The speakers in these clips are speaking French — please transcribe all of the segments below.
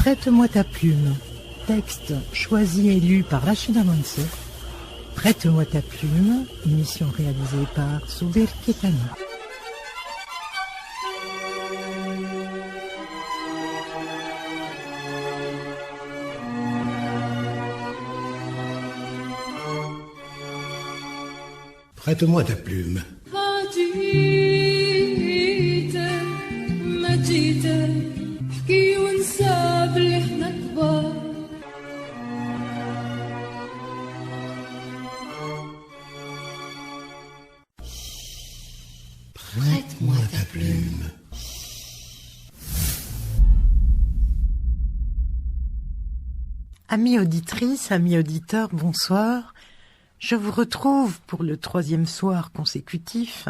Prête-moi ta plume. Texte choisi et lu par Rachida Mansour. Prête-moi ta plume, émission réalisée par Soubir Ketani. Prête-moi ta plume. Prête-moi ta plume. Amis auditrices, amis auditeurs, bonsoir. Je vous retrouve pour le 3e soir consécutif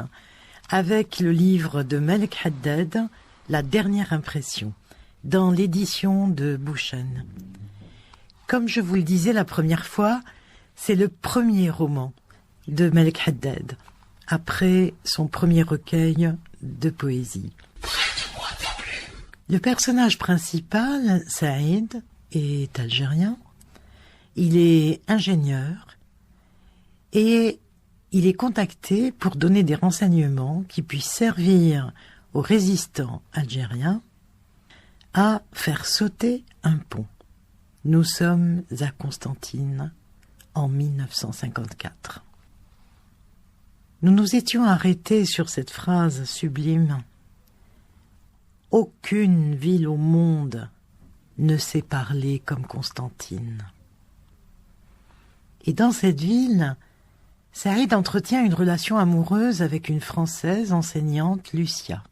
avec le livre de Malek Haddad, La dernière impression, dans l'édition de Bouchen. Comme je vous le disais la première fois, c'est le premier roman de Malek Haddad, après son premier recueil de poésie. Le personnage principal, Saïd, est algérien. Il est ingénieur et il est contacté pour donner des renseignements qui puissent servir aux résistants algériens à faire sauter un pont. Nous sommes à Constantine en 1954. Nous nous étions arrêtés sur cette phrase sublime. Aucune ville au monde ne sait parler comme Constantine. Et dans cette ville, Saïd entretient une relation amoureuse avec une Française enseignante, Lucia.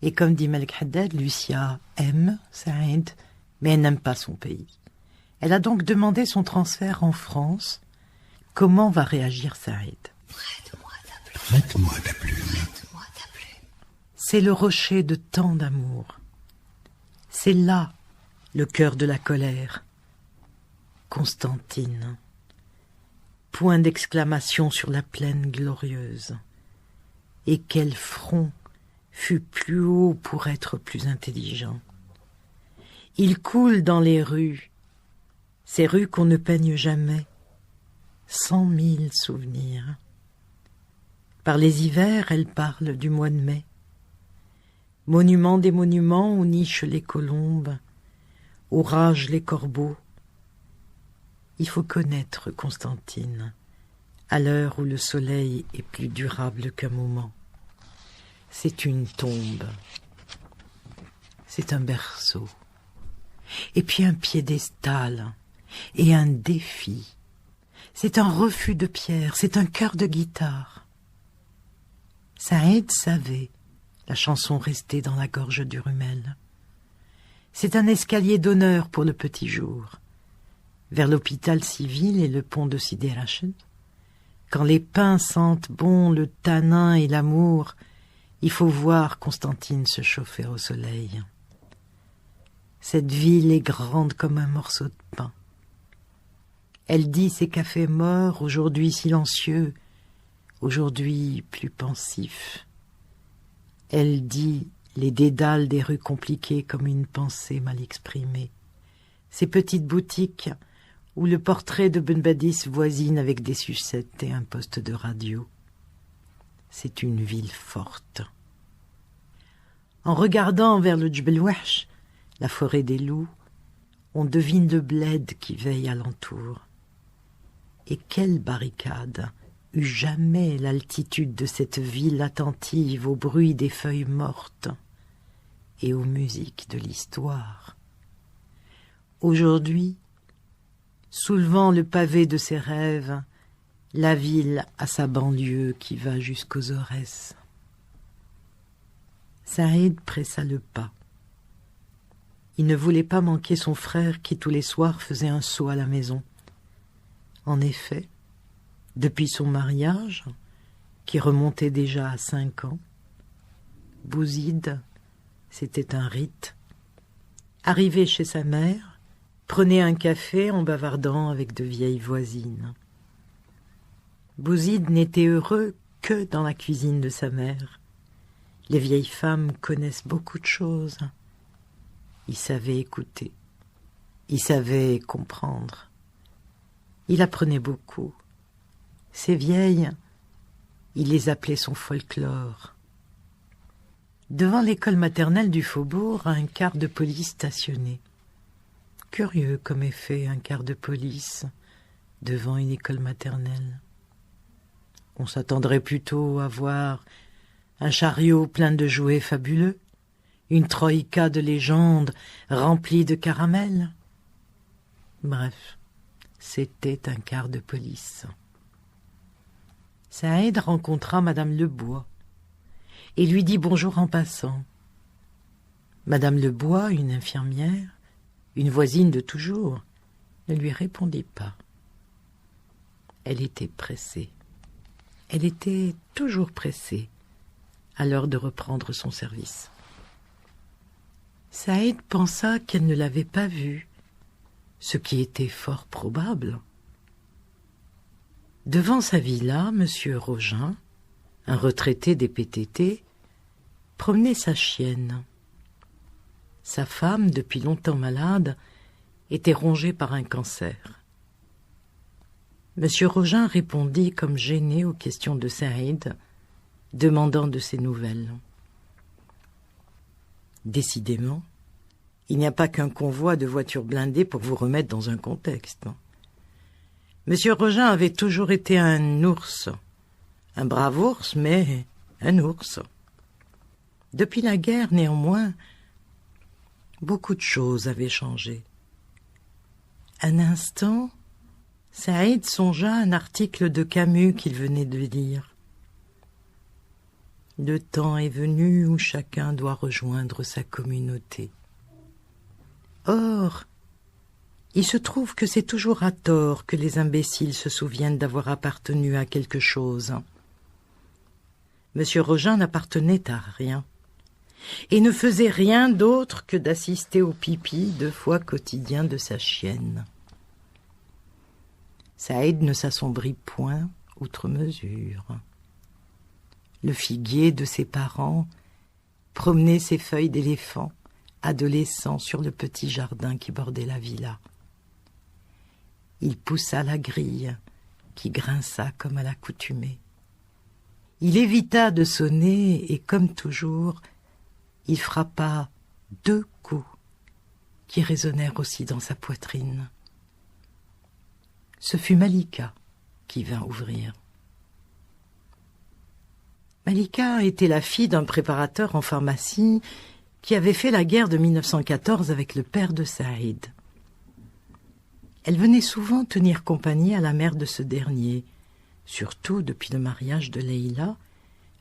Et comme dit Malek Haddad, Lucia aime Saïd, mais elle n'aime pas son pays. Elle a donc demandé son transfert en France. Comment va réagir Saïd ? Prête-moi ta plume. C'est le rocher de tant d'amour. C'est là le cœur de la colère. Constantine. Point d'exclamation sur la plaine glorieuse. Et quel front fut plus haut pour être plus intelligent. Il coule dans les rues, ces rues qu'on ne peigne jamais, 100 000 souvenirs. Par les hivers, elle parle du mois de mai. Monument des monuments où nichent les colombes, où ragent les corbeaux. Il faut connaître Constantine, à l'heure où le soleil est plus durable qu'un moment. C'est une tombe, c'est un berceau, et puis un piédestal, et un défi. C'est un refus de pierre, c'est un chœur de guitare. Saïd savait la chanson restée dans la gorge du rumel. C'est un escalier d'honneur pour le petit jour. Vers l'hôpital civil et le pont de Sidi Rachid, quand les pins sentent bon le tanin et l'amour, il faut voir Constantine se chauffer au soleil. Cette ville est grande comme un morceau de pain. Elle dit ses cafés morts, aujourd'hui silencieux, aujourd'hui plus pensifs. Elle dit les dédales des rues compliquées comme une pensée mal exprimée. Ces petites boutiques où le portrait de Ben Badis voisine avec des sucettes et un poste de radio. C'est une ville forte. En regardant vers le Djbel Wahsh, la forêt des loups, on devine le bled qui veille alentour. Et quelle barricade eut jamais l'altitude de cette ville attentive au bruit des feuilles mortes et aux musiques de l'histoire. Aujourd'hui, soulevant le pavé de ses rêves, la ville a sa banlieue qui va jusqu'aux Aurès. Saïd pressa le pas. Il ne voulait pas manquer son frère qui tous les soirs faisait un saut à la maison. En effet, depuis son mariage, qui remontait déjà à 5 ans, Bouzid, c'était un rite. Arrivé chez sa mère, prenait un café en bavardant avec de vieilles voisines. Bouzid n'était heureux que dans la cuisine de sa mère. Les vieilles femmes connaissent beaucoup de choses. Il savait écouter. Il savait comprendre. Il apprenait beaucoup. Ces vieilles, il les appelait son folklore. Devant l'école maternelle du faubourg, un car de police stationnait. Curieux comme est fait un car de police devant une école maternelle. On s'attendrait plutôt à voir un chariot plein de jouets fabuleux, une troïka de légendes remplie de caramel. Bref, c'était un car de police. Saïd rencontra Madame Lebois et lui dit bonjour en passant. Madame Lebois, une infirmière, une voisine de toujours, ne lui répondit pas. Elle était pressée. Elle était toujours pressée à l'heure de reprendre son service. Saïd pensa qu'elle ne l'avait pas vue, ce qui était fort probable. Devant sa villa, M. Rogin, un retraité des PTT, promenait sa chienne. Sa femme, depuis longtemps malade, était rongée par un cancer. M. Rogin répondit comme gêné aux questions de Saïd, demandant de ses nouvelles. Décidément, il n'y a pas qu'un convoi de voitures blindées pour vous remettre dans un contexte. M. Rogin avait toujours été un ours. Un brave ours, mais un ours. Depuis la guerre, néanmoins, beaucoup de choses avaient changé. Un instant, Saïd songea à un article de Camus qu'il venait de lire. Le temps est venu où chacun doit rejoindre sa communauté. Or, il se trouve que c'est toujours à tort que les imbéciles se souviennent d'avoir appartenu à quelque chose. M. Rogin n'appartenait à rien, et ne faisait rien d'autre que d'assister au pipi 2 fois quotidien de sa chienne. Saïd ne s'assombrit point outre mesure. Le figuier de ses parents promenait ses feuilles d'éléphant, adolescent, sur le petit jardin qui bordait la villa. Il poussa la grille, qui grinça comme à l'accoutumée. Il évita de sonner et, comme toujours, il frappa 2 coups qui résonnèrent aussi dans sa poitrine. Ce fut Malika qui vint ouvrir. Malika était la fille d'un préparateur en pharmacie qui avait fait la guerre de 1914 avec le père de Saïd. Elle venait souvent tenir compagnie à la mère de ce dernier, surtout depuis le mariage de Leïla,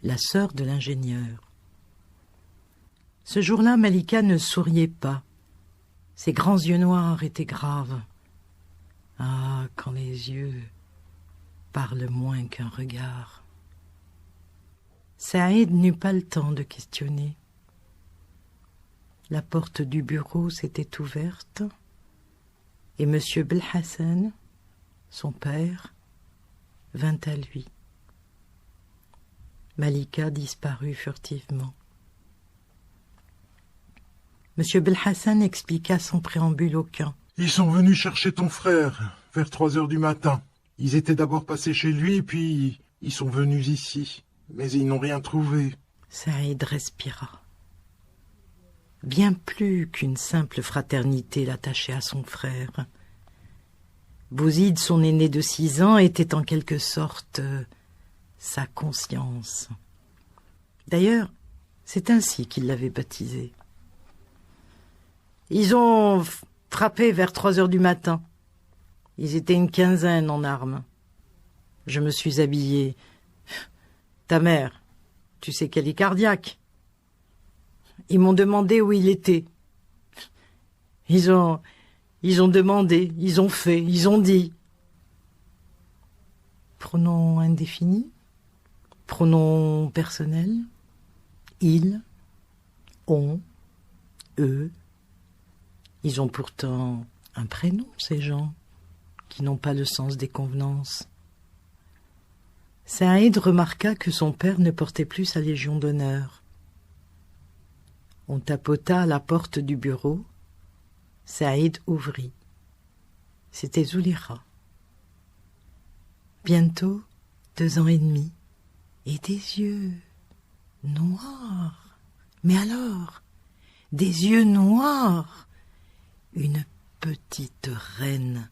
la sœur de l'ingénieur. Ce jour-là, Malika ne souriait pas. Ses grands yeux noirs étaient graves. Ah, quand les yeux parlent moins qu'un regard. Saïd n'eut pas le temps de questionner. La porte du bureau s'était ouverte et M. Belhassan, son père, vint à lui. Malika disparut furtivement. M. Belhassan expliqua sans préambule aucun. Ils sont venus chercher ton frère vers 3 heures du matin. Ils étaient d'abord passés chez lui, puis ils sont venus ici. Mais ils n'ont rien trouvé. Saïd respira. Bien plus qu'une simple fraternité l'attachait à son frère. Bouzid, son aîné de 6 ans, était en quelque sorte sa conscience. D'ailleurs, c'est ainsi qu'il l'avait baptisé. Ils ont frappé vers 3 heures du matin. Ils étaient une 15aine en armes. Je me suis habillé. Ta mère, tu sais qu'elle est cardiaque. Ils m'ont demandé où il était. Ils ont demandé, ils ont fait, ils ont dit. Pronom indéfini, pronom personnel, ils, on, eux. Ils ont pourtant un prénom, ces gens, qui n'ont pas le sens des convenances. Saïd remarqua que son père ne portait plus sa Légion d'honneur. On tapota à la porte du bureau Saïd ouvrit. C'était Zulira. Bientôt 2 ans et demi, et des yeux noirs. Mais alors, des yeux noirs. Une petite reine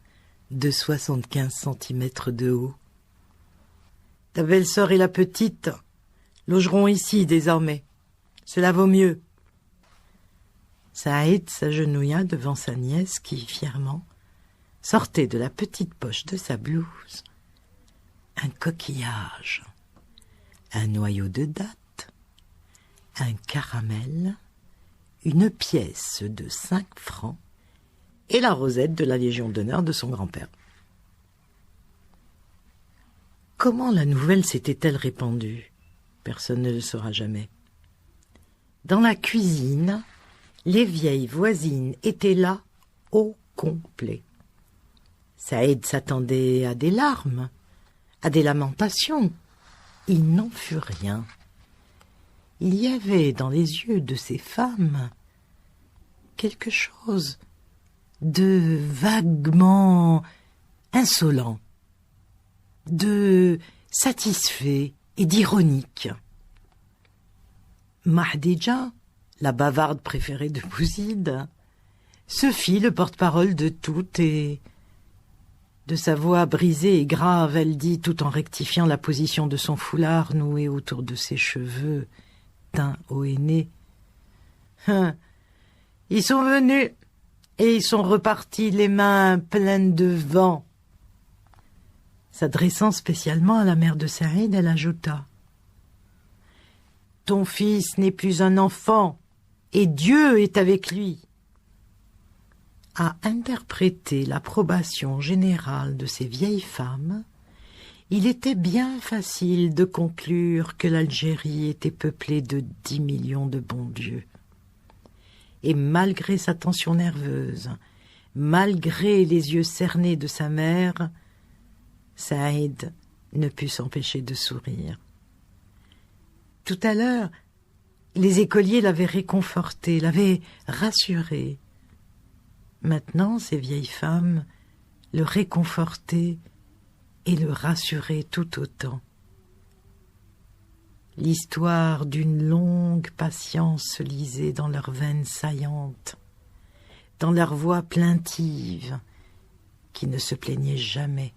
de 75 centimètres de haut. Ta belle-sœur et la petite logeront ici désormais. Cela vaut mieux. Saïd s'agenouilla devant sa nièce qui, fièrement, sortait de la petite poche de sa blouse un coquillage, un noyau de date, un caramel, une pièce de 5 francs et la rosette de la Légion d'honneur de son grand-père. Comment la nouvelle s'était-elle répandue? Personne ne le saura jamais. Dans la cuisine, les vieilles voisines étaient là au complet. Saïd s'attendait à des larmes, à des lamentations. Il n'en fut rien. Il y avait dans les yeux de ces femmes quelque chose de vaguement insolent, de satisfait et d'ironique. Mahdija, la bavarde préférée de Bouzid, se fit le porte-parole de toutes et, de sa voix brisée et grave, elle dit, tout en rectifiant la position de son foulard noué autour de ses cheveux, teints au henné. Ils sont venus et ils sont repartis les mains pleines de vent. S'adressant spécialement à la mère de Saïd, elle ajouta: ton fils n'est plus un enfant, et Dieu est avec lui. À interpréter l'approbation générale de ces vieilles femmes, il était bien facile de conclure que l'Algérie était peuplée de 10 millions de bons dieux. Et malgré sa tension nerveuse, malgré les yeux cernés de sa mère, Saïd ne put s'empêcher de sourire. Tout à l'heure, les écoliers l'avaient réconforté, l'avaient rassuré. Maintenant, ces vieilles femmes le réconfortaient et le rassuraient tout autant. L'histoire d'une longue patience se lisait dans leurs veines saillantes, dans leurs voix plaintives, qui ne se plaignaient jamais.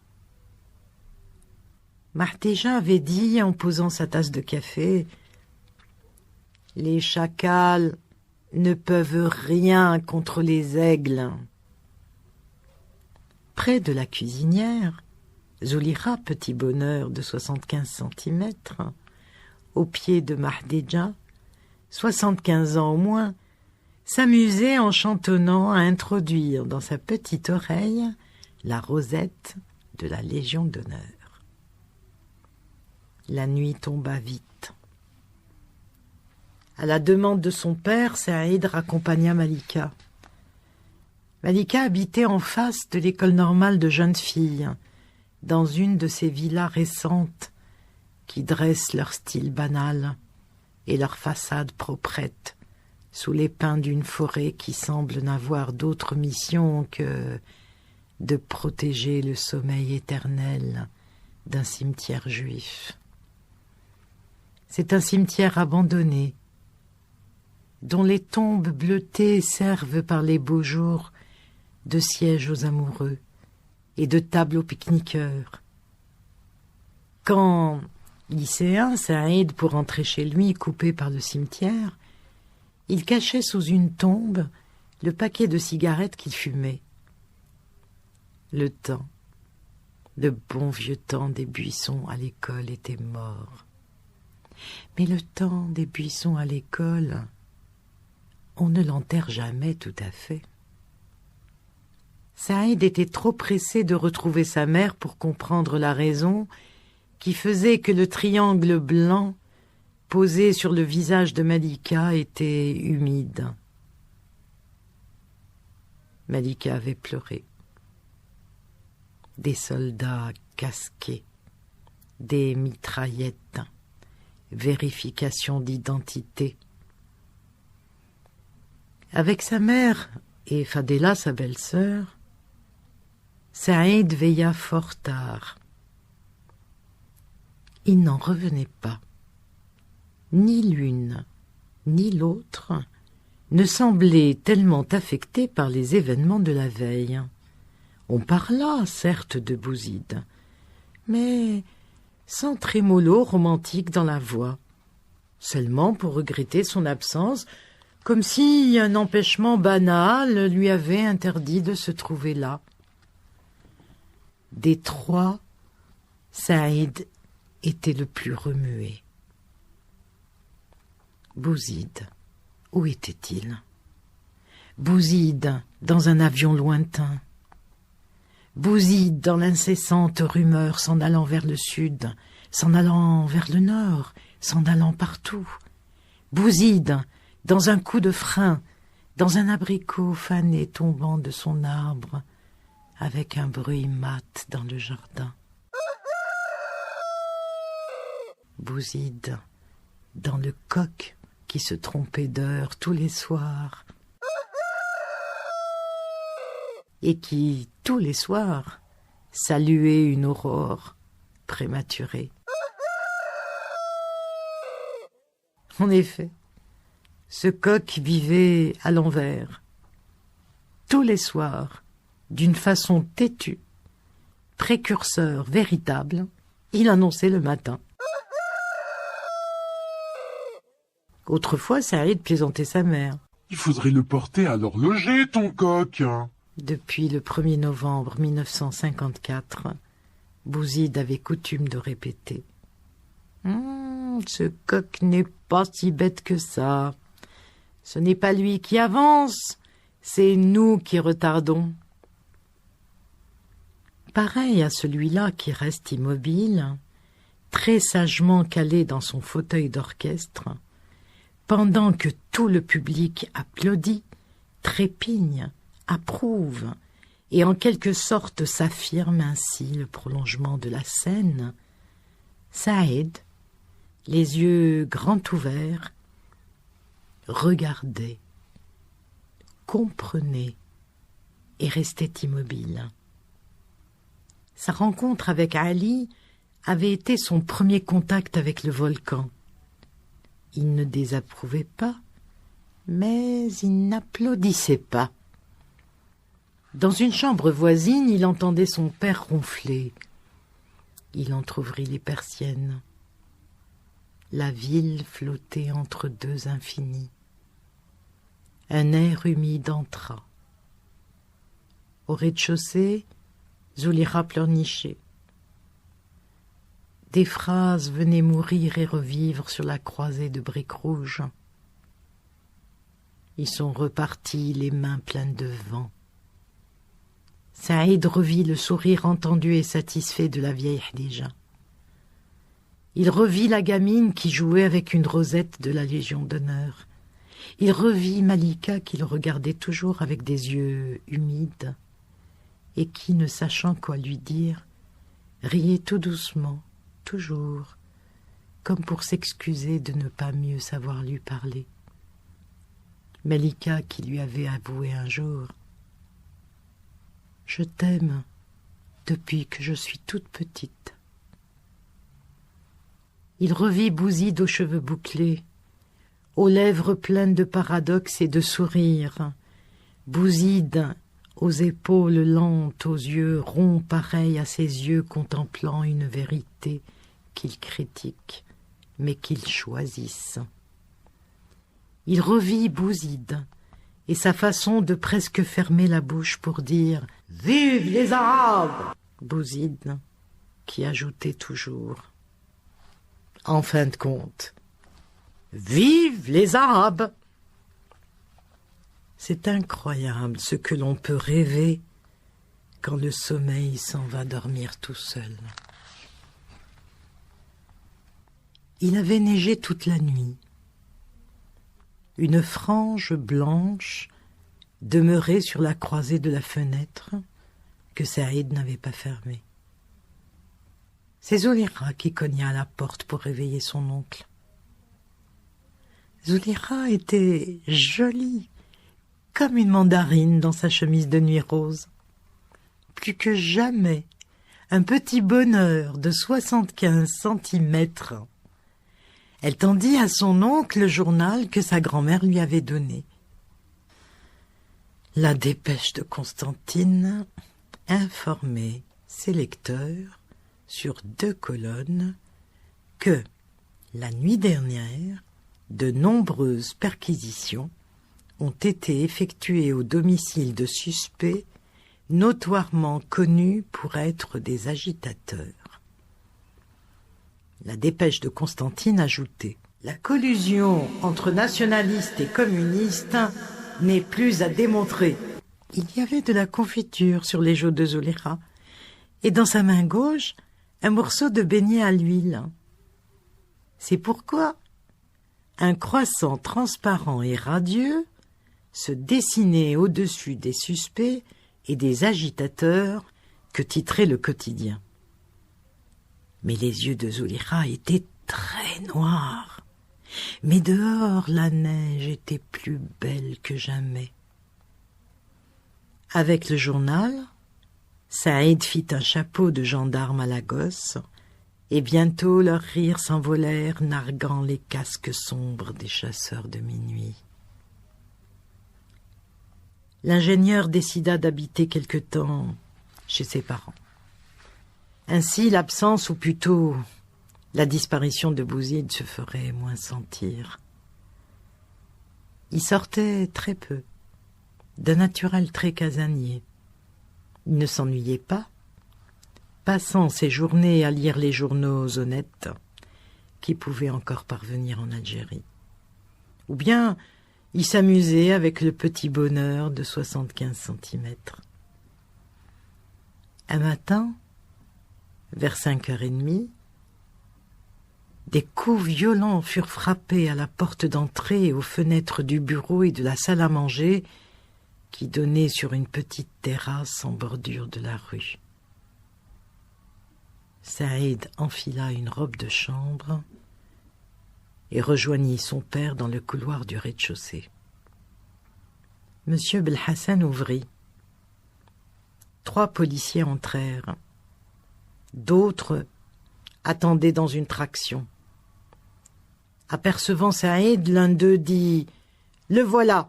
Mahdija avait dit, en posant sa tasse de café, « Les chacals ne peuvent rien contre les aigles. » Près de la cuisinière, Zulira, petit bonheur de 75 centimètres, au pied de Mahdija, 75 ans au moins, s'amusait en chantonnant à introduire dans sa petite oreille la rosette de la Légion d'honneur. La nuit tomba vite. À la demande de son père, Saïd raccompagna Malika. Malika habitait en face de l'école normale de jeunes filles, dans une de ces villas récentes qui dressent leur style banal et leur façade proprette sous les pins d'une forêt qui semble n'avoir d'autre mission que de protéger le sommeil éternel d'un cimetière juif. C'est un cimetière abandonné, dont les tombes bleutées servent par les beaux jours de siège aux amoureux et de table aux pique-niqueurs. Quand, lycéen, Saïd, pour rentrer chez lui, coupé par le cimetière, il cachait sous une tombe le paquet de cigarettes qu'il fumait. Le temps, le bon vieux temps des buissons à l'école était mort. Mais le temps des buissons à l'école, on ne l'enterre jamais tout à fait. Saïd était trop pressé de retrouver sa mère pour comprendre la raison qui faisait que le triangle blanc posé sur le visage de Malika était humide. Malika avait pleuré. Des soldats casqués, des mitraillettes, vérification d'identité. Avec sa mère, et Fadela, sa belle-sœur, Saïd veilla fort tard. Il n'en revenait pas. Ni l'une, ni l'autre ne semblaient tellement affectés par les événements de la veille. On parla, certes, de Bouzid, mais sans trémolo romantique dans la voix, seulement pour regretter son absence, comme si un empêchement banal lui avait interdit de se trouver là. Des trois, Saïd était le plus remué. Bouzid, où était-il? Bouzid dans un avion lointain. Bouzid dans l'incessante rumeur s'en allant vers le sud, s'en allant vers le nord, s'en allant partout. Bouzid dans un coup de frein, dans un abricot fané tombant de son arbre, avec un bruit mat dans le jardin. Bouzid dans le coq qui se trompait d'heure tous les soirs et qui, tous les soirs, saluait une aurore prématurée. En effet, ce coq vivait à l'envers. Tous les soirs, d'une façon têtue, précurseur véritable, il annonçait le matin. Autrefois, Saïd plaisantait sa mère. « Il faudrait le porter à l'horloger, ton coq !» Depuis le 1er novembre 1954, Bouzid avait coutume de répéter « Ce coq n'est pas si bête que ça. Ce n'est pas lui qui avance, c'est nous qui retardons. » Pareil à celui-là qui reste immobile, très sagement calé dans son fauteuil d'orchestre, pendant que tout le public applaudit, trépigne, approuve, et en quelque sorte s'affirme ainsi le prolongement de la scène, Saïd, les yeux grands ouverts, regardait, comprenait et restait immobile. Sa rencontre avec Ali avait été son premier contact avec le volcan. Il ne désapprouvait pas, mais il n'applaudissait pas. Dans une chambre voisine, il entendait son père ronfler. Il entr'ouvrit les persiennes. La ville flottait entre deux infinis. Un air humide entra. Au rez-de-chaussée, Zulira pleurnichait. Des phrases venaient mourir et revivre sur la croisée de briques rouges. Ils sont repartis, les mains pleines de vent. Saïd revit le sourire entendu et satisfait de la vieille Khadija. Il revit la gamine qui jouait avec une rosette de la Légion d'honneur. Il revit Malika qui le regardait toujours avec des yeux humides et qui, ne sachant quoi lui dire, riait tout doucement, toujours, comme pour s'excuser de ne pas mieux savoir lui parler. Malika qui lui avait avoué un jour « Je t'aime depuis que je suis toute petite ». Il revit Bouzid aux cheveux bouclés, aux lèvres pleines de paradoxes et de sourires, Bouzid aux épaules lentes, aux yeux ronds pareils à ses yeux contemplant une vérité qu'il critique, mais qu'il choisisse. Il revit Bouzid et sa façon de presque fermer la bouche pour dire « Vive les Arabes !» Bouzid qui ajoutait toujours « En fin de compte, vive les Arabes !» C'est incroyable ce que l'on peut rêver quand le sommeil s'en va dormir tout seul. Il avait neigé toute la nuit. Une frange blanche demeurait sur la croisée de la fenêtre que Saïd n'avait pas fermée. C'est Zulira qui cogna à la porte pour réveiller son oncle. Zulira était jolie, comme une mandarine dans sa chemise de nuit rose. Plus que jamais, un petit bonheur de 75 centimètres. Elle tendit à son oncle le journal que sa grand-mère lui avait donné. La dépêche de Constantine informait ses lecteurs sur 2 colonnes que, la nuit dernière, de nombreuses perquisitions ont été effectuées au domicile de suspects notoirement connus pour être des agitateurs. La dépêche de Constantine ajoutait « La collusion entre nationalistes et communistes n'est plus à démontrer. » Il y avait de la confiture sur les joues de Zoulira, et dans sa main gauche, un morceau de beignet à l'huile. C'est pourquoi un croissant transparent et radieux se dessinait au-dessus des suspects et des agitateurs que titrait le quotidien. Mais les yeux de Zoulira étaient très noirs. Mais dehors, la neige était plus belle que jamais. Avec le journal, Saïd fit un chapeau de gendarme à la gosse, et bientôt leurs rires s'envolèrent, narguant les casques sombres des chasseurs de minuit. L'ingénieur décida d'habiter quelque temps chez ses parents. Ainsi, l'absence, ou plutôt la disparition de Bouzid se ferait moins sentir. Il sortait très peu, d'un naturel très casanier. Il ne s'ennuyait pas, passant ses journées à lire les journaux honnêtes qui pouvaient encore parvenir en Algérie. Ou bien il s'amusait avec le petit bonheur de 75 centimètres. Un matin, vers 5h30, des coups violents furent frappés à la porte d'entrée et aux fenêtres du bureau et de la salle à manger qui donnaient sur une petite terrasse en bordure de la rue. Saïd enfila une robe de chambre et rejoignit son père dans le couloir du rez-de-chaussée. Monsieur Belhassan ouvrit. 3 policiers entrèrent. D'autres attendaient dans une traction. Apercevant Saïd, l'un d'eux dit « Le voilà !»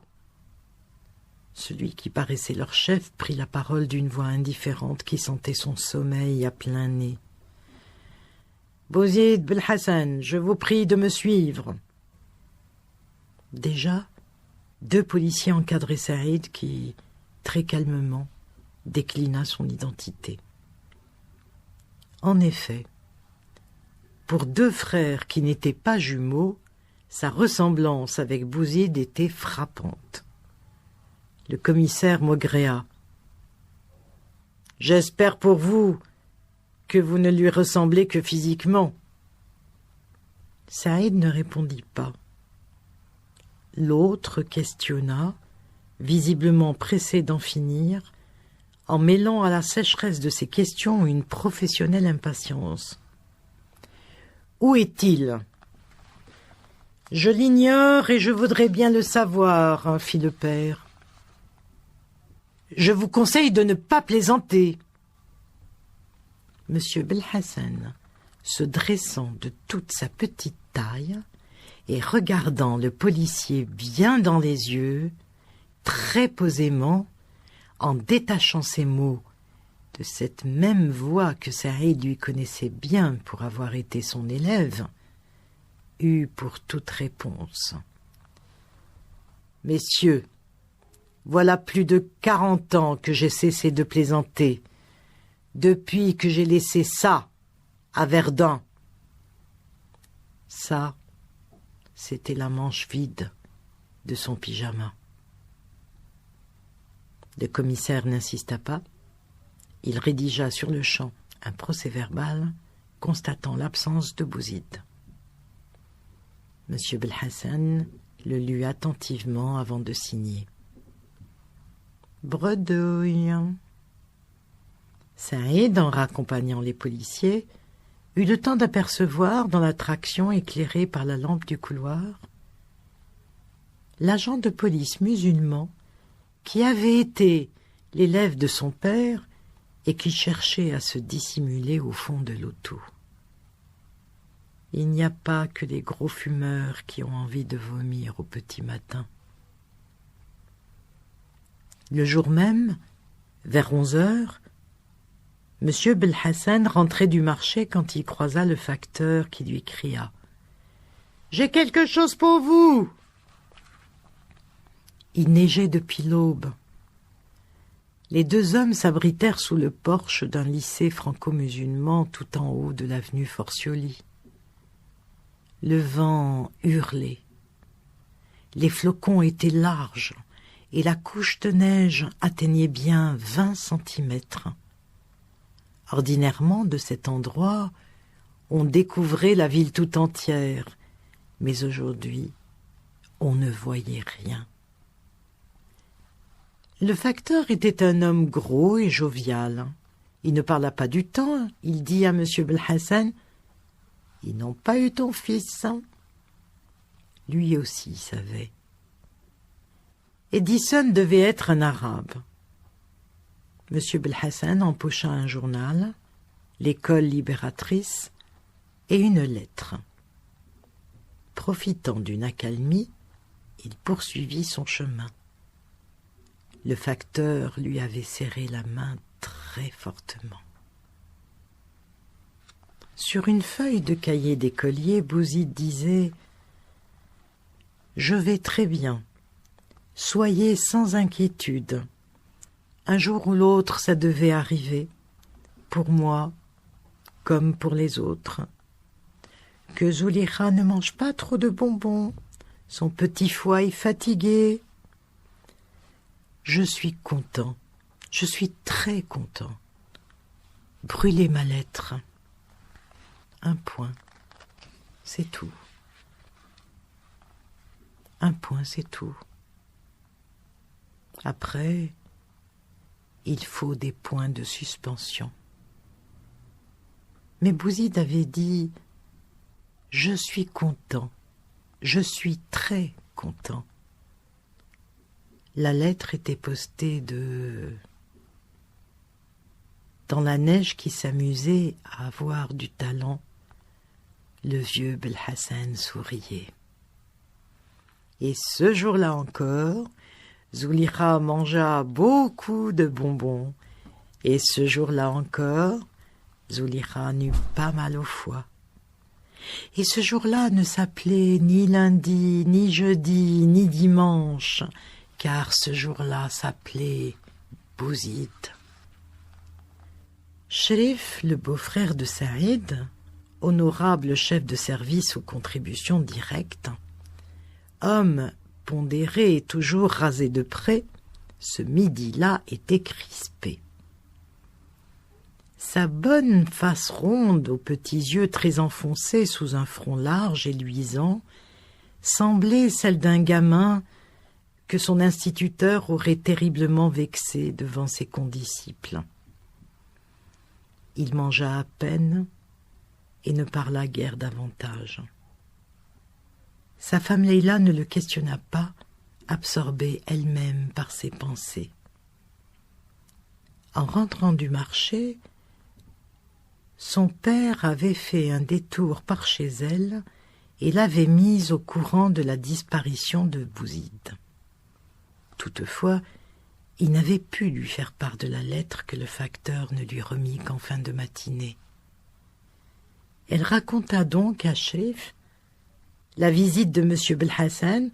Celui qui paraissait leur chef prit la parole d'une voix indifférente qui sentait son sommeil à plein nez. « Bouzid Belhassan, je vous prie de me suivre. » Déjà, 2 policiers encadraient Saïd qui, très calmement, déclina son identité. En effet, pour 2 frères qui n'étaient pas jumeaux, sa ressemblance avec Bouzid était frappante. Le commissaire maugréa. « J'espère pour vous que vous ne lui ressemblez que physiquement. » Saïd ne répondit pas. L'autre questionna, visiblement pressé d'en finir, en mêlant à la sécheresse de ses questions une professionnelle impatience. « Où est-il ?»« Je l'ignore et je voudrais bien le savoir, » fit le père. « Je vous conseille de ne pas plaisanter. » Monsieur Belhassan, se dressant de toute sa petite taille et regardant le policier bien dans les yeux, très posément, en détachant ses mots de cette même voix que Saïd lui connaissait bien pour avoir été son élève, eut pour toute réponse. « Messieurs, voilà plus de 40 ans que j'ai cessé de plaisanter, depuis que j'ai laissé ça à Verdun. » Ça, c'était la manche vide de son pyjama. Le commissaire n'insista pas. Il rédigea sur le champ un procès-verbal constatant l'absence de Bouzid. M. Belhassan le lut attentivement avant de signer. Bredouille. Saïd, en raccompagnant les policiers, eut le temps d'apercevoir, dans la traction éclairée par la lampe du couloir, l'agent de police musulman qui avait été l'élève de son père et qui cherchait à se dissimuler au fond de l'auto. Il n'y a pas que les gros fumeurs qui ont envie de vomir au petit matin. Le jour même, vers 11h, M. Belhassan rentrait du marché quand il croisa le facteur qui lui cria « J'ai quelque chose pour vous !» Il neigeait depuis l'aube. Les deux hommes s'abritèrent sous le porche d'un lycée franco-musulman tout en haut de l'avenue Forcioli. Le vent hurlait. Les flocons étaient larges et la couche de neige atteignait bien 20 centimètres. Ordinairement, de cet endroit, on découvrait la ville tout entière, mais aujourd'hui, on ne voyait rien. Le facteur était un homme gros et jovial. Il ne parla pas du temps. Il dit à M. Belhassan « Ils n'ont pas eu ton fils. » Lui aussi savait. Edison devait être un arabe. M. Belhassan empocha un journal, l'École libératrice et une lettre. Profitant d'une accalmie, il poursuivit son chemin. Le facteur lui avait serré la main très fortement. Sur une feuille de cahier d'écolier, Bouzid disait « Je vais très bien. Soyez sans inquiétude. Un jour ou l'autre, ça devait arriver, pour moi comme pour les autres. Que Zulekha ne mange pas trop de bonbons, son petit foie est fatigué. Je suis content, je suis très content. Brûlez ma lettre. Un point, c'est tout. Un point, c'est tout. Après, il faut des points de suspension. Mais Bouzid avait dit « Je suis content, je suis très content ». La lettre était postée Dans la neige qui s'amusait à avoir du talent, le vieux Belhassan souriait. Et ce jour-là encore, Zulekha mangea beaucoup de bonbons, et ce jour-là encore, Zulekha n'eut pas mal au foie. Et ce jour-là ne s'appelait ni lundi, ni jeudi, ni dimanche, car ce jour-là s'appelait Bouzid. Cherif, le beau-frère de Saïd, honorable chef de service aux contributions directes, homme pondéré et toujours rasé de près, ce midi-là était crispé. Sa bonne face ronde, aux petits yeux très enfoncés sous un front large et luisant, semblait celle d'un gamin que son instituteur aurait terriblement vexé devant ses condisciples. Il mangea à peine et ne parla guère davantage. Sa femme Leila ne le questionna pas, absorbée elle-même par ses pensées. En rentrant du marché, son père avait fait un détour par chez elle et l'avait mise au courant de la disparition de Bouzid. Toutefois, il n'avait pu lui faire part de la lettre que le facteur ne lui remit qu'en fin de matinée. Elle raconta donc à Cherif la visite de M. Belhassan,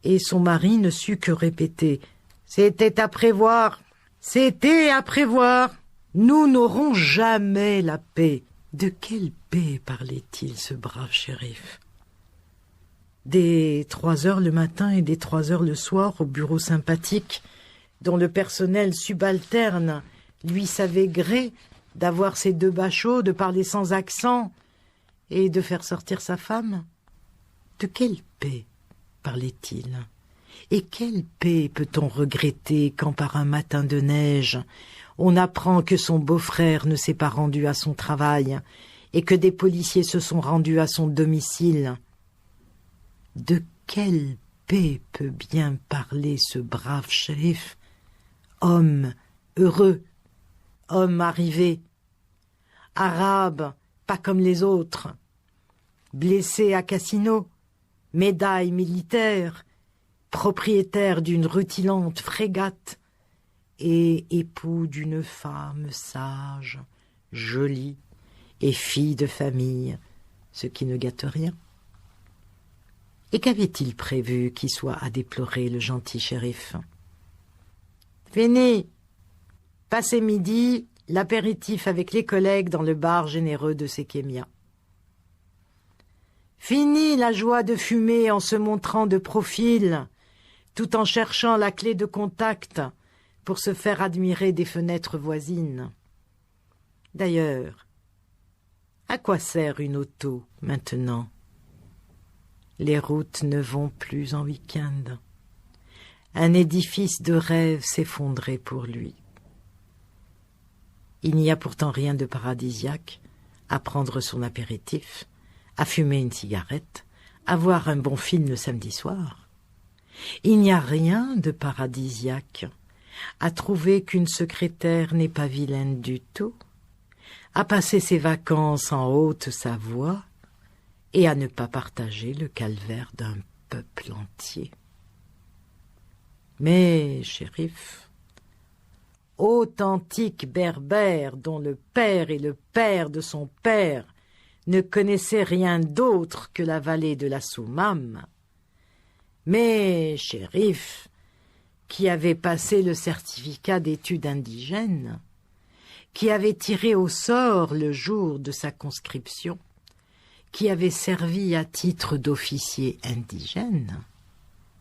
et son mari ne sut que répéter « C'était à prévoir, c'était à prévoir, nous n'aurons jamais la paix. » De quelle paix parlait-il, ce brave shérif? Des 3 heures le matin et des 3 heures le soir au bureau sympathique, dont le personnel subalterne lui savait gré d'avoir ses 2 bachots, de parler sans accent et de faire sortir sa femme. De quelle paix parlait-il? Et quelle paix peut-on regretter quand par un matin de neige on apprend que son beau-frère ne s'est pas rendu à son travail et que des policiers se sont rendus à son domicile? De quelle paix peut bien parler ce brave shérif, homme heureux, homme arrivé, arabe, pas comme les autres, blessé à Cassino, médaille militaire, propriétaire d'une rutilante frégate et époux d'une femme sage, jolie et fille de famille, ce qui ne gâte rien. Et qu'avait-il prévu qui soit à déplorer le gentil shérif? Venez, passez midi, l'apéritif avec les collègues dans le bar généreux de Sékémia. Fini la joie de fumer en se montrant de profil, tout en cherchant la clé de contact pour se faire admirer des fenêtres voisines. D'ailleurs, à quoi sert une auto maintenant? Les routes ne vont plus en week-end. Un édifice de rêve s'effondrait pour lui. Il n'y a pourtant rien de paradisiaque à prendre son apéritif, à fumer une cigarette, à voir un bon film le samedi soir. Il n'y a rien de paradisiaque à trouver qu'une secrétaire n'est pas vilaine du tout, à passer ses vacances en Haute-Savoie et à ne pas partager le calvaire d'un peuple entier. Mais, shérif, authentique berbère dont le père et le père de son père ne connaissaient rien d'autre que la vallée de la Soumam, mais, shérif, qui avait passé le certificat d'études indigènes, qui avait tiré au sort le jour de sa conscription, qui avait servi à titre d'officier indigène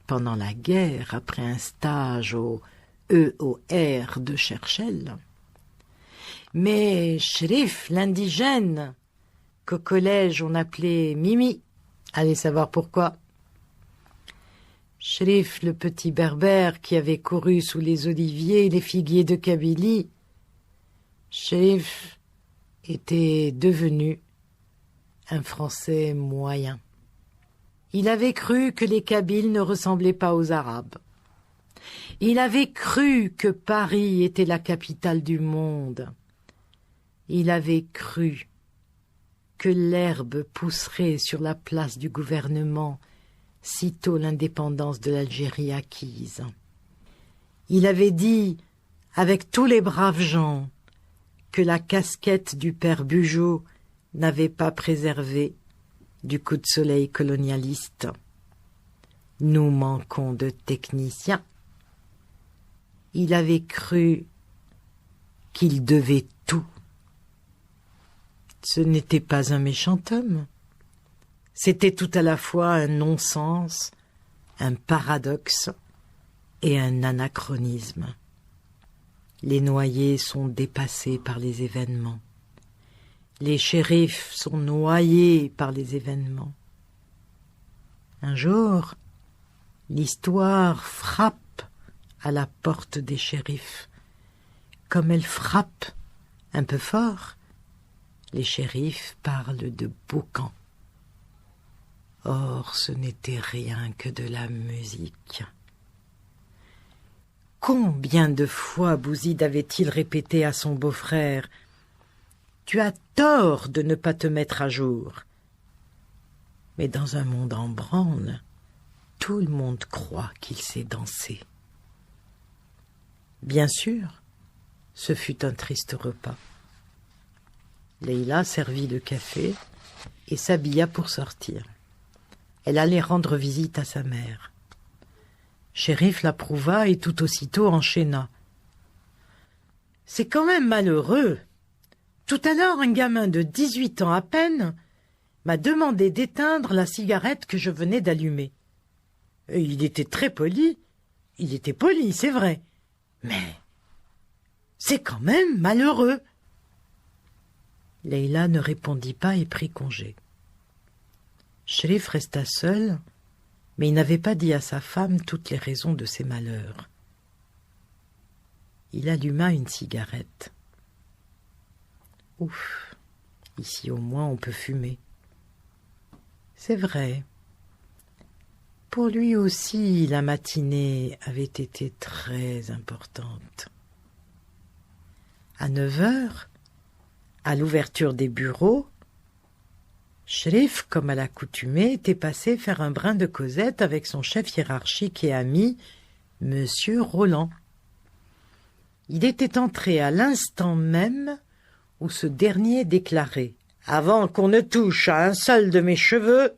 pendant la guerre après un stage au EOR de Cherchel. Mais shérif, l'indigène, qu'au collège on appelait Mimi, allez savoir pourquoi. Shérif, le petit berbère qui avait couru sous les oliviers et les figuiers de Kabylie, shérif était devenu un Français moyen. Il avait cru que les Kabyles ne ressemblaient pas aux Arabes. Il avait cru que Paris était la capitale du monde. Il avait cru que l'herbe pousserait sur la place du gouvernement sitôt l'indépendance de l'Algérie acquise. Il avait dit, avec tous les braves gens, que la casquette du père Bugeaud n'avait pas préservé du coup de soleil colonialiste. Nous manquons de techniciens. Il avait cru qu'il devait tout. Ce n'était pas un méchant homme. C'était tout à la fois un non-sens, un paradoxe et un anachronisme. Les noyés sont dépassés par les événements. Les shérifs sont noyés par les événements. Un jour, l'histoire frappe à la porte des shérifs. Comme elle frappe un peu fort, les shérifs parlent de boucan. Or, ce n'était rien que de la musique. Combien de fois Bouzid avait-il répété à son beau-frère « Tu as tort de ne pas te mettre à jour !» Mais dans un monde en branle, tout le monde croit qu'il sait danser. Bien sûr, ce fut un triste repas. Leïla servit le café et s'habilla pour sortir. Elle allait rendre visite à sa mère. Chérif l'approuva et tout aussitôt enchaîna. « C'est quand même malheureux. Tout à l'heure, un gamin de 18 ans à peine m'a demandé d'éteindre la cigarette que je venais d'allumer. Et il était très poli. Il était poli, c'est vrai. Mais c'est quand même malheureux. » Leïla ne répondit pas et prit congé. Chérif resta seul, mais il n'avait pas dit à sa femme toutes les raisons de ses malheurs. Il alluma une cigarette. Ouf, ici au moins on peut fumer. C'est vrai. Pour lui aussi, la matinée avait été très importante. À 9 heures, à l'ouverture des bureaux, Cherif, comme à l'accoutumée, était passé faire un brin de causette avec son chef hiérarchique et ami, Monsieur Roland. Il était entré à l'instant même où ce dernier déclarait « Avant qu'on ne touche à un seul de mes cheveux,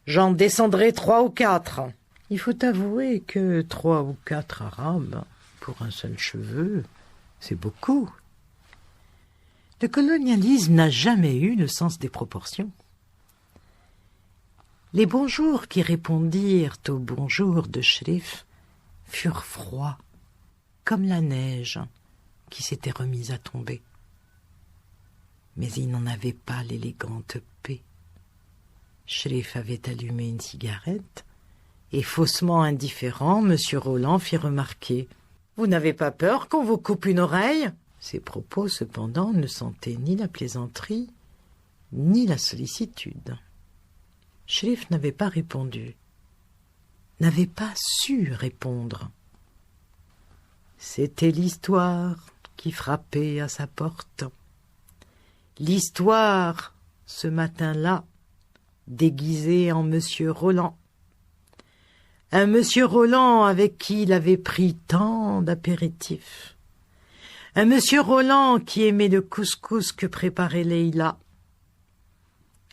j'en descendrai 3 ou 4. » Il faut avouer que 3 ou 4 arabes pour un seul cheveu, c'est beaucoup. Le colonialisme n'a jamais eu le sens des proportions. Les bonjours qui répondirent aux bonjours de Cherif furent froids, comme la neige qui s'était remise à tomber. Mais il n'en avait pas l'élégante paix. Cherif avait allumé une cigarette, et faussement indifférent, M. Roland fit remarquer « Vous n'avez pas peur qu'on vous coupe une oreille ?» Ces propos, cependant, ne sentaient ni la plaisanterie, ni la sollicitude. Cherif n'avait pas répondu, n'avait pas su répondre. C'était l'histoire qui frappait à sa porte. L'histoire, ce matin-là, déguisée en Monsieur Roland. Un Monsieur Roland avec qui il avait pris tant d'apéritifs. Un Monsieur Roland qui aimait le couscous que préparait Leïla.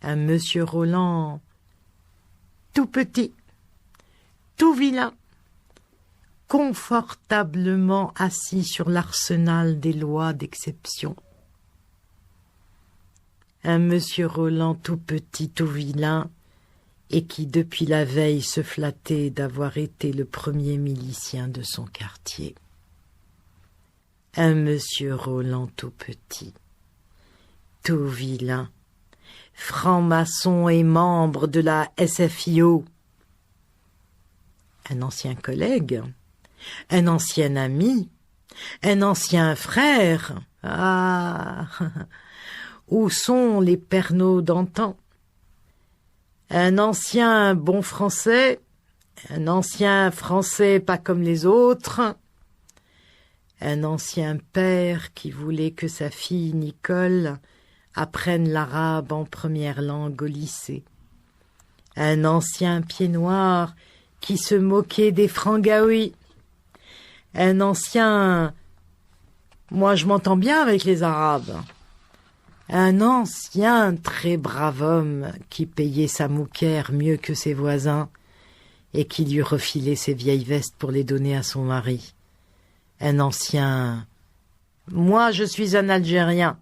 Un Monsieur Roland tout petit, tout vilain, confortablement assis sur l'arsenal des lois d'exception. Un Monsieur Roland tout petit, tout vilain, et qui depuis la veille se flattait d'avoir été le premier milicien de son quartier. Un Monsieur Roland tout petit, tout vilain, franc-maçon et membre de la SFIO. Un ancien collègue, un ancien ami, un ancien frère. Ah, où sont les pernots d'antan? Un ancien bon français, un ancien français pas comme les autres, un ancien père qui voulait que sa fille Nicole apprenne l'arabe en première langue au lycée, un ancien pied noir qui se moquait des frangaouis, un ancien « moi je m'entends bien avec les Arabes », un ancien très brave homme qui payait sa mouquère mieux que ses voisins et qui lui refilait ses vieilles vestes pour les donner à son mari, un ancien « moi je suis un Algérien ».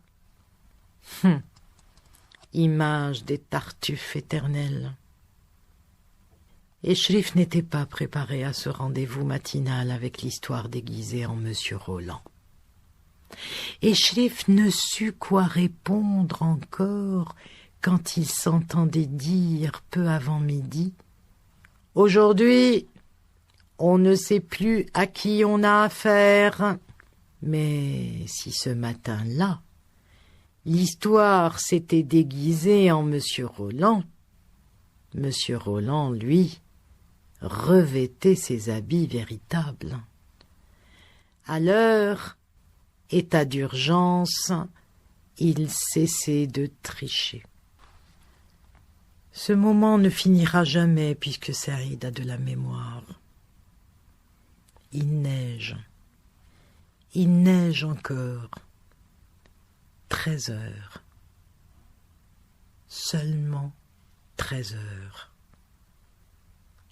Image des Tartuffes éternels. Et Cherif n'était pas préparé à ce rendez-vous matinal avec l'histoire déguisée en Monsieur Roland. Et Cherif ne sut quoi répondre encore quand il s'entendait dire peu avant midi « Aujourd'hui, on ne sait plus à qui on a affaire. » Mais si ce matin-là, l'histoire s'était déguisée en Monsieur Roland, Monsieur Roland, lui, revêtait ses habits véritables. À l'heure, état d'urgence, il cessait de tricher. Ce moment ne finira jamais puisque Saïd a de la mémoire. Il neige encore. 13 heures. Seulement 13 heures.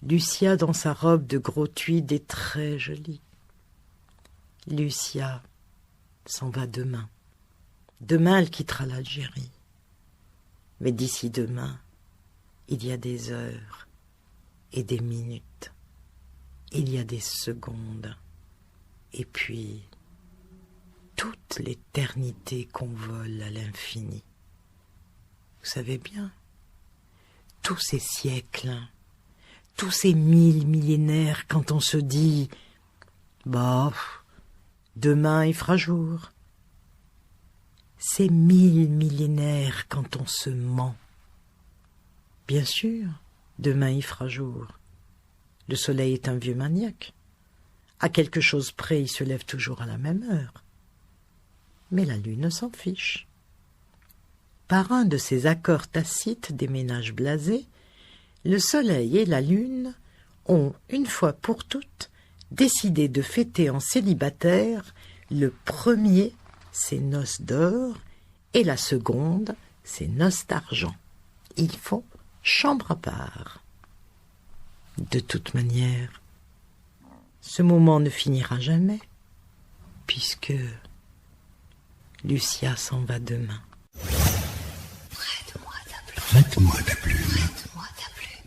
Lucia dans sa robe de gros tweed est très jolie. Lucia s'en va demain. Demain, elle quittera l'Algérie. Mais d'ici demain, il y a des heures et des minutes. Il y a des secondes. Et puis toute l'éternité qu'on vole à l'infini. Vous savez bien, tous ces siècles, tous ces 1000 millénaires, quand on se dit « bah, demain il fera jour », ces 1000 millénaires quand on se ment. Bien sûr, demain il fera jour, Le soleil est un vieux maniaque. À quelque chose près, il se lève toujours à la même heure. Mais la lune s'en fiche. Par un de ces accords tacites des ménages blasés, le soleil et la lune ont, une fois pour toutes, décidé de fêter en célibataire le premier ses noces d'or et la seconde ses noces d'argent. Ils font chambre à part. De toute manière, ce moment ne finira jamais, puisque Lucia s'en va demain. Prête-moi ta plume. Prête-moi ta plume. Prête-moi ta plume.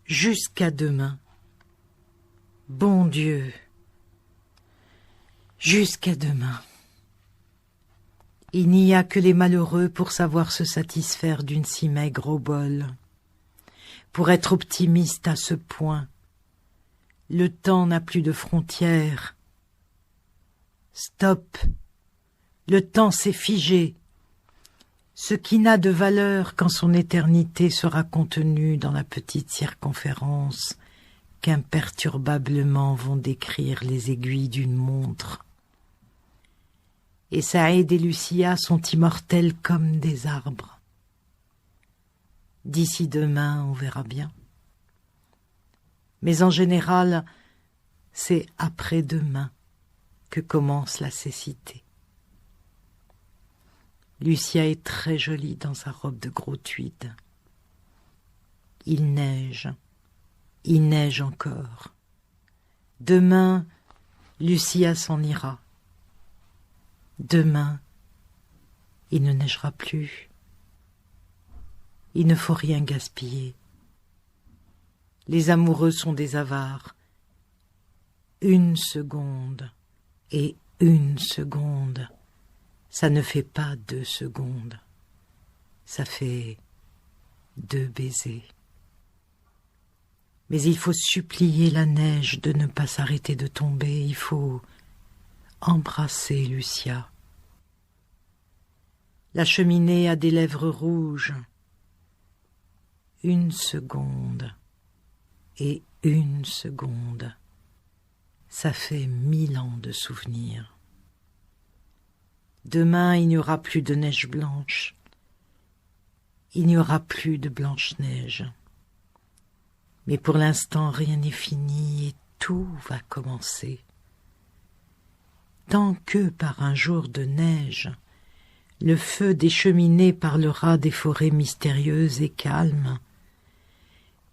Jusqu'à demain. Bon Dieu. Jusqu'à demain. Il n'y a que les malheureux pour savoir se satisfaire d'une si maigre obole. Pour être optimiste à ce point, le temps n'a plus de frontières. Stop. Le temps s'est figé. Ce qui n'a de valeur quand son éternité sera contenue dans la petite circonférence qu'imperturbablement vont décrire les aiguilles d'une montre. Et Saïd et Lucia sont immortels comme des arbres. D'ici demain, on verra bien. Mais en général, c'est après-demain que commence la cécité. Lucia est très jolie dans sa robe de gros tweed. Il neige encore. Demain, Lucia s'en ira. Demain, il ne neigera plus. Il ne faut rien gaspiller. Les amoureux sont des avares. 1 seconde et 1 seconde, ça ne fait pas 2 secondes. Ça fait 2 baisers. Mais il faut supplier la neige de ne pas s'arrêter de tomber. Il faut embrasser Lucia. La cheminée a des lèvres rouges. 1 seconde et 1 seconde. Ça fait 1000 ans de souvenirs. Demain, il n'y aura plus de neige blanche. Il n'y aura plus de Blanche-Neige. Mais pour l'instant, rien n'est fini et tout va commencer. Tant que, par un jour de neige, le feu des cheminées parlera des forêts mystérieuses et calmes,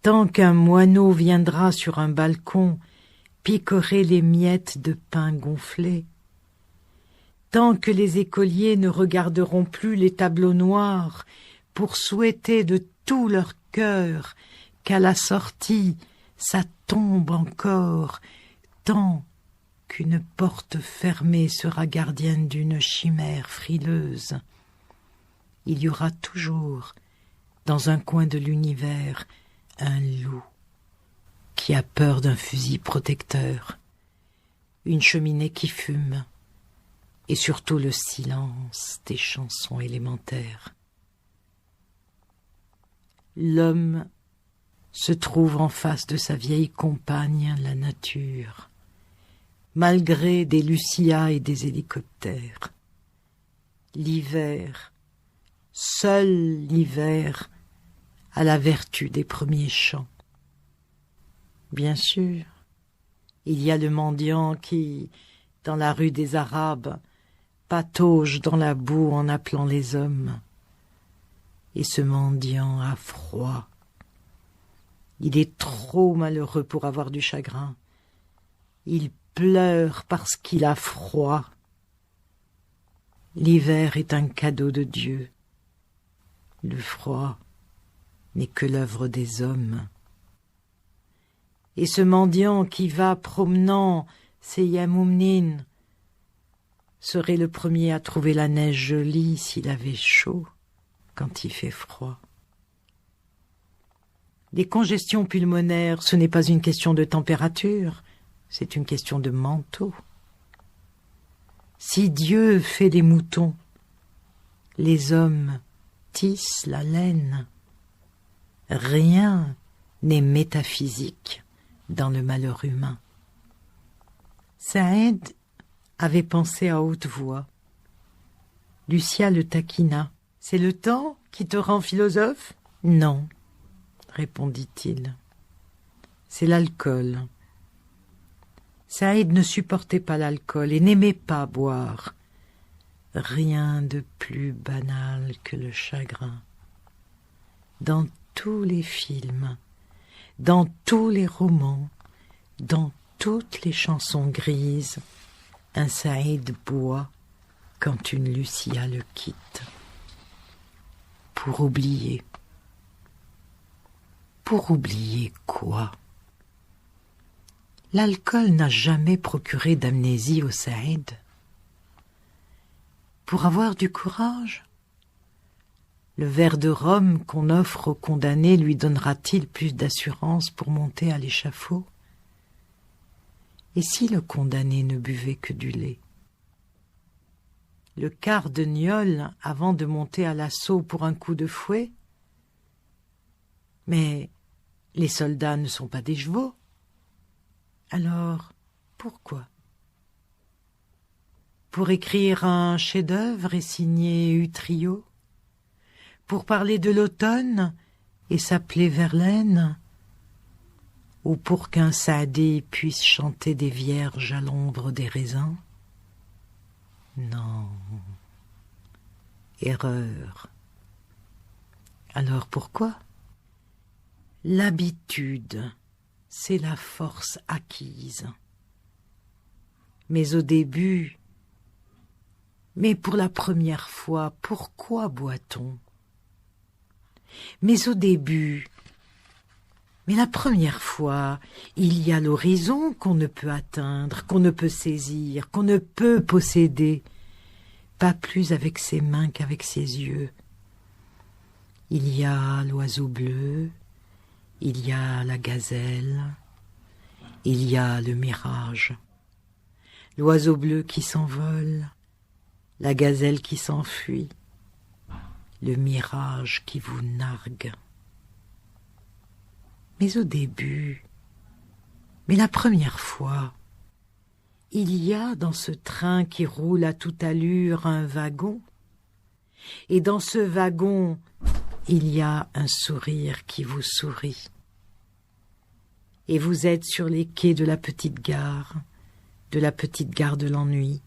tant qu'un moineau viendra sur un balcon picorer les miettes de pain gonflées, tant que les écoliers ne regarderont plus les tableaux noirs pour souhaiter de tout leur cœur qu'à la sortie ça tombe encore, tant qu'une porte fermée sera gardienne d'une chimère frileuse. Il y aura toujours, dans un coin de l'univers, un loup qui a peur d'un fusil protecteur, une cheminée qui fume, et surtout le silence des chansons élémentaires. L'homme se trouve en face de sa vieille compagne, la nature, malgré des Lucia et des hélicoptères. L'hiver, seul l'hiver, a la vertu des premiers chants. Bien sûr, il y a le mendiant qui, dans la rue des Arabes, patauge dans la boue en appelant les hommes. Et ce mendiant a froid. Il est trop malheureux pour avoir du chagrin. Il pleure parce qu'il a froid. L'hiver est un cadeau de Dieu. Le froid n'est que l'œuvre des hommes. Et ce mendiant qui va promenant ses yamoumnines serait le premier à trouver la neige jolie s'il avait chaud quand il fait froid. Les congestions pulmonaires, ce n'est pas une question de température, c'est une question de manteau. Si Dieu fait des moutons, les hommes tissent la laine. Rien n'est métaphysique dans le malheur humain. Saïd avait pensé à haute voix. Lucia le taquina. « C'est le temps qui te rend philosophe ?»« Non, répondit-il. C'est l'alcool. » Saïd ne supportait pas l'alcool et n'aimait pas boire. Rien de plus banal que le chagrin. Dans tous les films, dans tous les romans, dans toutes les chansons grises, un Saïd boit quand une Lucia le quitte. Pour oublier. Pour oublier quoi? L'alcool n'a jamais procuré d'amnésie au Saïd. Pour avoir du courage? Le verre de rhum qu'on offre au condamné lui donnera-t-il plus d'assurance pour monter à l'échafaud? Et si le condamné ne buvait que du lait? Le quart de gnôle avant de monter à l'assaut pour un coup de fouet? Mais les soldats ne sont pas des chevaux. Alors, pourquoi? Pour écrire un chef-d'œuvre et signer Utrio? Pour parler de l'automne et s'appeler Verlaine? Ou pour qu'un Saadi puisse chanter des vierges à l'ombre des raisins? Non. Erreur. Alors pourquoi? L'habitude, c'est la force acquise. Mais au début, mais pour la première fois, pourquoi boit-on? Mais au début, mais la première fois, il y a l'horizon qu'on ne peut atteindre, qu'on ne peut saisir, qu'on ne peut posséder, pas plus avec ses mains qu'avec ses yeux. Il y a l'oiseau bleu, il y a la gazelle, il y a le mirage. L'oiseau bleu qui s'envole, la gazelle qui s'enfuit, le mirage qui vous nargue. Mais au début, mais la première fois, il y a dans ce train qui roule à toute allure un wagon, et dans ce wagon, il y a un sourire qui vous sourit. Et vous êtes sur les quais de la petite gare de l'ennui,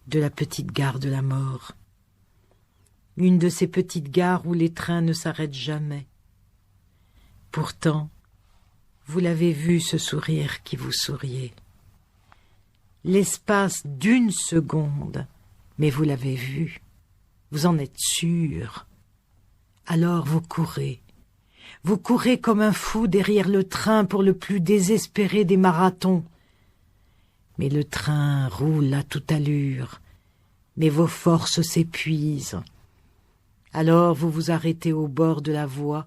de la petite gare de la mort. Une de ces petites gares où les trains ne s'arrêtent jamais. Pourtant, vous l'avez vu, ce sourire qui vous souriait. L'espace d'une seconde, mais vous l'avez vu, vous en êtes sûr. Alors vous courez comme un fou derrière le train pour le plus désespéré des marathons. Mais le train roule à toute allure, mais vos forces s'épuisent. Alors vous vous arrêtez au bord de la voie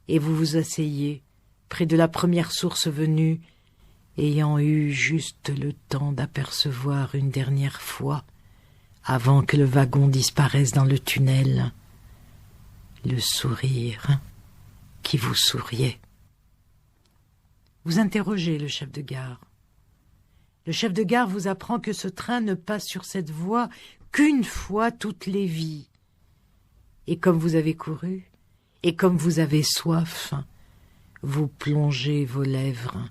et vous vous asseyez près de la première source venue, ayant eu juste le temps d'apercevoir une dernière fois, avant que le wagon disparaisse dans le tunnel, le sourire qui vous souriait. Vous interrogez le chef de gare. Le chef de gare vous apprend que ce train ne passe sur cette voie qu'une fois toutes les vies. Et comme vous avez couru, et comme vous avez soif, vous plongez vos lèvres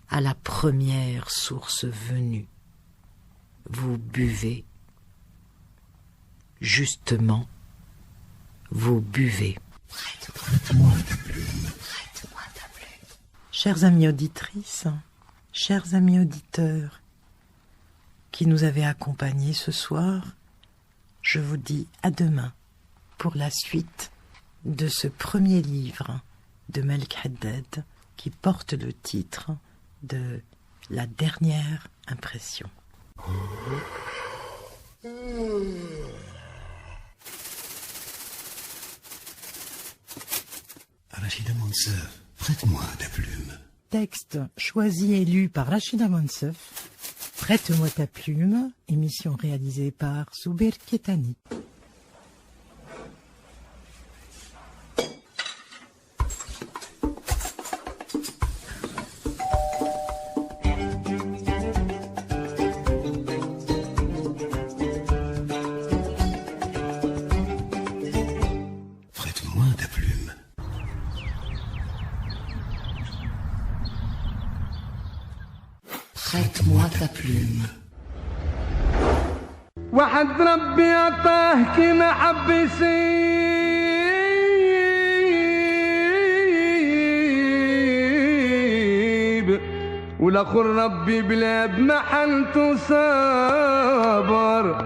à la première source venue. Vous buvez. Justement, vous buvez. Prête-moi ta plume. Prête-moi ta plume. Chères amies auditrices, chers amis auditeurs qui nous avez accompagnés ce soir, je vous dis à demain pour la suite de ce premier livre de Malik Haddad qui porte le titre de La dernière impression. Rachida Monsef, prête-moi ta plume. Texte choisi et lu par Rachida Monsef. Prête-moi ta plume, émission réalisée par Souber Ketani. Prête-moi ta plume. واحد ربي عطاه كيما حب يسيب، والاخر ربي بلا بمحنته صابر.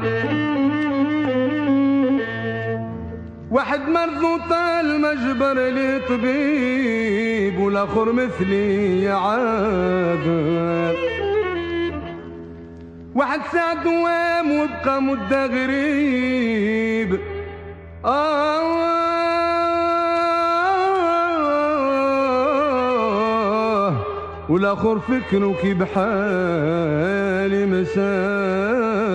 واحد مرضو طال مجبر لي طبيب، والاخر مثلي يعابر. واحد ساعة دوام وبقى مدة غريب، والاخر فكره كي بحالي مسافر.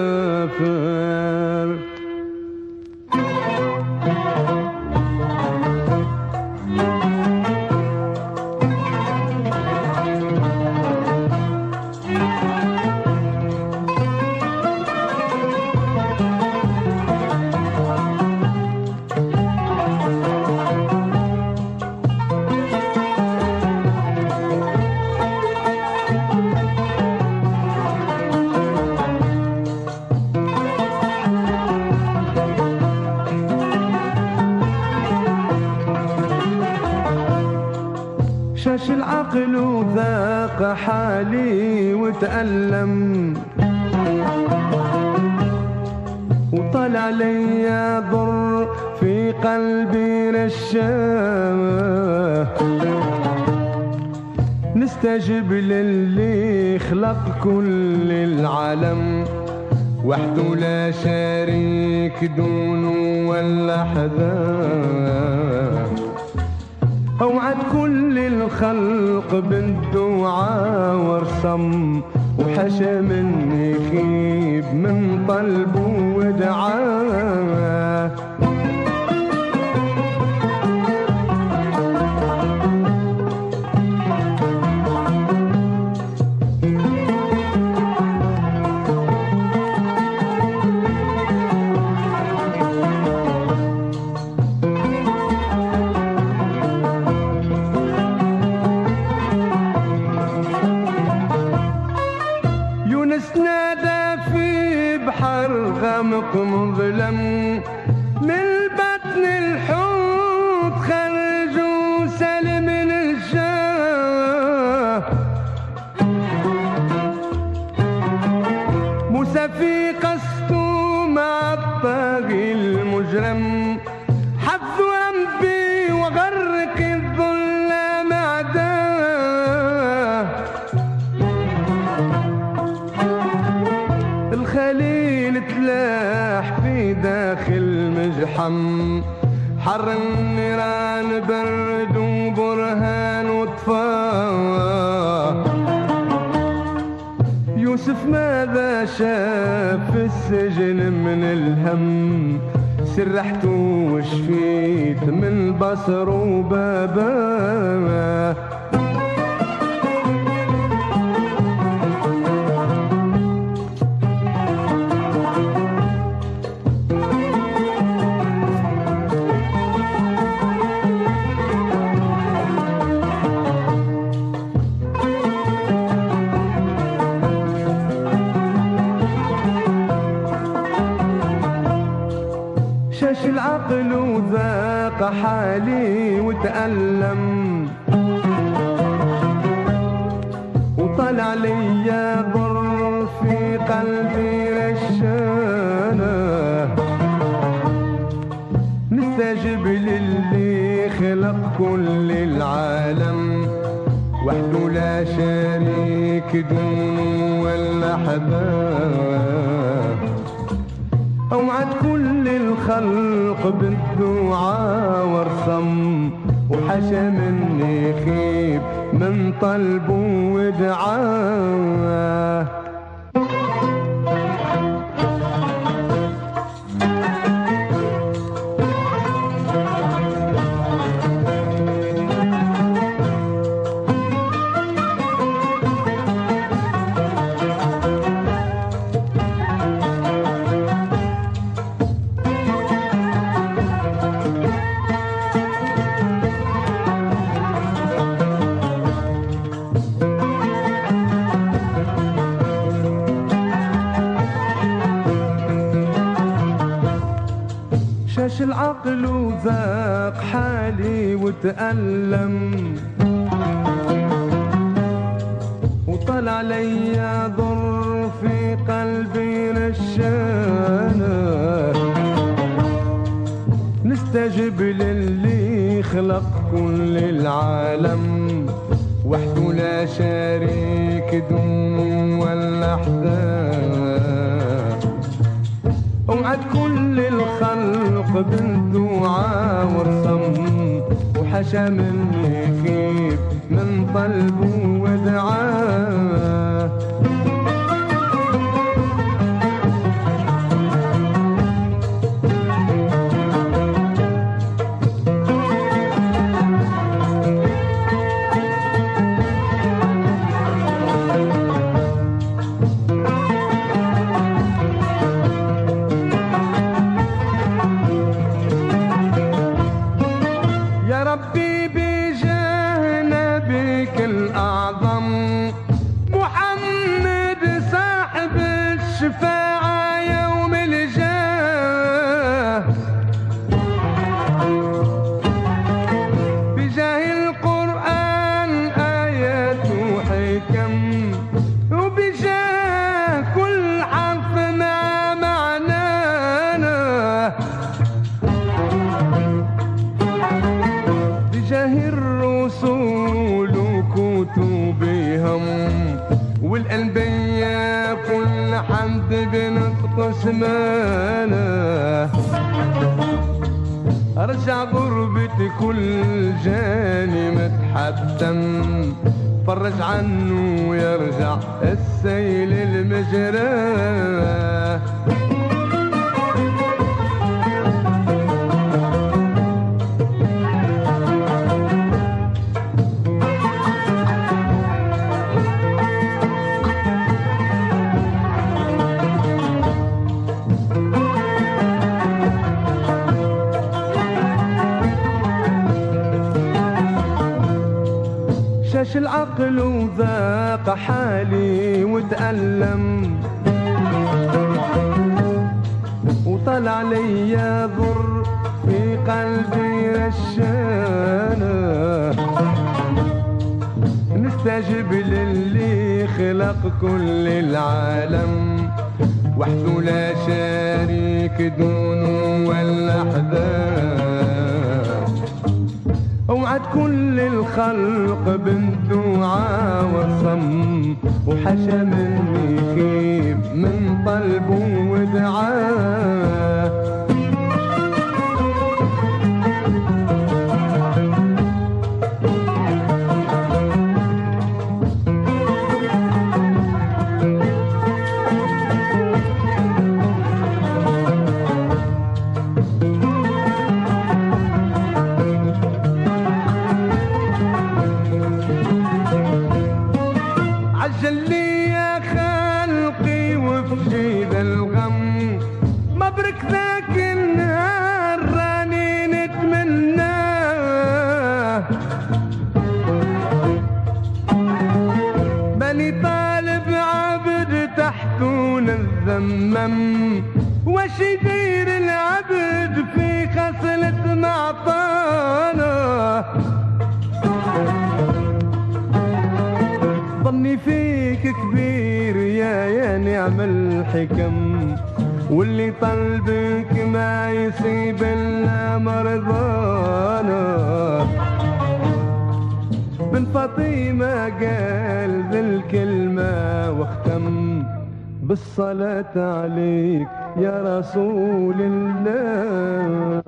شاش العقل وذاق حالي وتألم، وطلع لي ضر في قلبي رشاه. نستجب للي خلق كل العالم، وحده لا شريك دونه ولا حذاه. اوعد كل الخلق بالدعاء ورسم، وحشا مني يخيب من طلبه ودعاه. نادى في بحر غامق مظلم، من بطن الحوت خرجوا سالم الجاه. موسى في قصته مع الطاغي المجرم، حفظ ربي وغرق الظلام عداه. الخليل تلاح في داخل مجحم، حر النيران برد وبرهان وطفاه. يوسف ماذا شاف في السجن من الهم، سرحت وشفيت من بصر وباباه. شاش العقل وذاق حالي وتألم، وطلع لي ضر في قلبي رشانه. نستجب للي خلق كل العالم، وحده لا شريك دونه ولا حذاه. اوعد كل الخلق بالدعاء ورسم، وحشا مني يخيب من طلبه ودعاه. العقل وذاق حالي وتألم، وطلع لي ضر في قلبي نشانه، نستجب للي خلق كل العالم، وحده لا شريك دون ولا حداه، وعد كل الخلق بالدعاء ورسم، وحشا من يخيب من طلبه ودعاه. الشفاعة يوم الجاه، بجاه القرآن آيات وحكم، وبجاه كل حرف مع معنانا، بجاه الرسول وكتبهم والأنبياء كل حمد بنطق سمانه، رجع غربتي كل جاني متحتم، فرج عنه ويرجع السيل المجراه. شاش العقل وذاق حالي وتألم، وطلع لي ضر في قلبي رشانه، نستجب للي خلق كل العالم، وحده لا شريك دونه ولا حداه، وعد كل الخلق بالدعاء والصم، وحشا من يخيب من طلبه ودعاه. عجل لي يا خلقي وفي ذا الغم، مبروك ذاك النهار راني نتمناه، ماني طالب عبد تحتون الذمم، واش يدير العبد في خصلة معطانا، ظني فيك كبير يا نعم الحكم، واللي طلبك ما يصيب الا مرضانا، بن فاطمة قال ذي الكلمة واختم، بالصلاة عليك يا رسول الله.